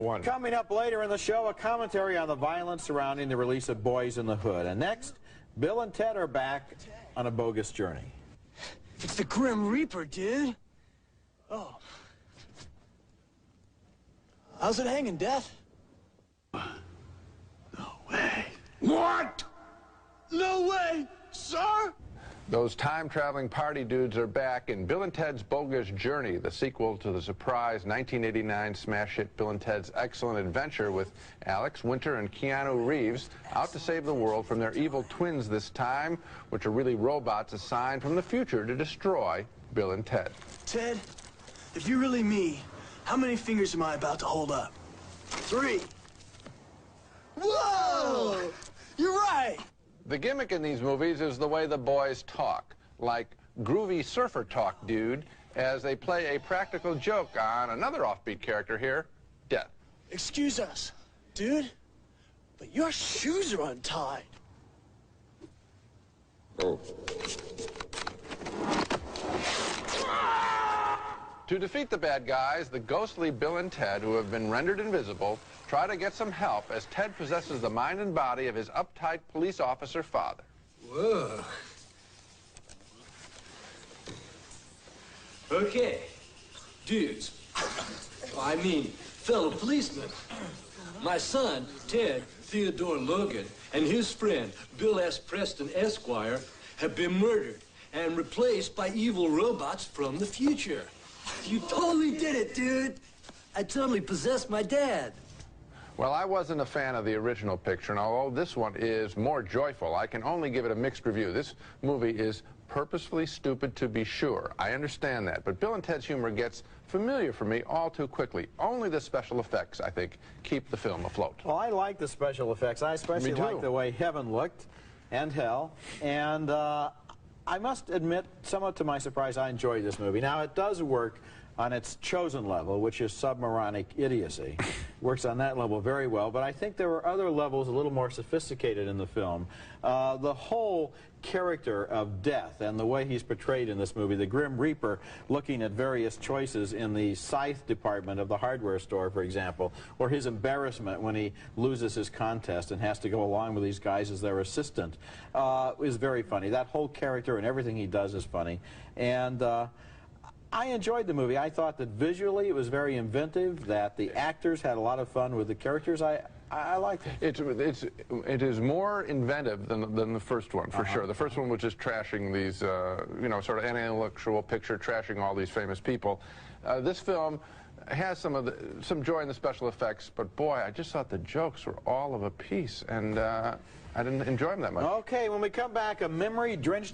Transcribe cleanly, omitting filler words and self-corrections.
One. Coming up later in the show, a commentary on the violence surrounding the release of Boys in the Hood. And next, Bill and Ted are back on a bogus journey. It's the Grim Reaper, dude. Oh. How's it hanging, Death? No way. What? No way, sir? Those time-traveling party dudes are back in Bill and Ted's Bogus Journey, the sequel to the surprise 1989 smash hit Bill and Ted's Excellent Adventure, with Alex Winter and Keanu Reeves out to save the world from their evil twins this time, which are really robots assigned from the future to destroy Bill and Ted. Ted, if you're really me, how many fingers am I about to hold up? 3. Whoa! You're right! The gimmick in these movies is the way the boys talk, like groovy surfer talk, dude, as they play a practical joke on another offbeat character here, Death. Excuse us, dude, but your shoes are untied. Oh. To defeat the bad guys, the ghostly Bill and Ted, who have been rendered invisible, try to get some help as Ted possesses the mind and body of his uptight police officer father. Whoa. Okay, dudes. I mean, fellow policemen. My son, Ted Theodore Logan, and his friend, Bill S. Preston, Esquire, have been murdered and replaced by evil robots from the future. You totally did it, dude. I totally possessed my dad. Well, I wasn't a fan of the original picture, and although this one is more joyful, I can only give it a mixed review. This movie is purposefully stupid, to be sure. I understand that, but Bill and Ted's humor gets familiar for me all too quickly. Only the special effects, I think, keep the film afloat. Well, I like the special effects. I especially like the way heaven looked, and hell, and I must admit, somewhat to my surprise, I enjoyed this movie. Now, it does work on its chosen level, which is submoronic idiocy. Works on that level very well, but I think there were other levels a little more sophisticated in the film. The whole character of Death and the way he's portrayed in this movie, the Grim Reaper looking at various choices in the scythe department of the hardware store, for example, or his embarrassment when he loses his contest and has to go along with these guys as their assistant, is very funny. That whole character and everything he does is funny. And I enjoyed the movie. I thought that visually it was very inventive, that the actors had a lot of fun with the characters. I liked it. It is more inventive than the first one, for sure. The first one was just trashing these, you know, sort of intellectual picture, trashing all these famous people. This film has some joy in the special effects, but boy, I just thought the jokes were all of a piece, and I didn't enjoy them that much. Okay, when we come back, a memory-drenched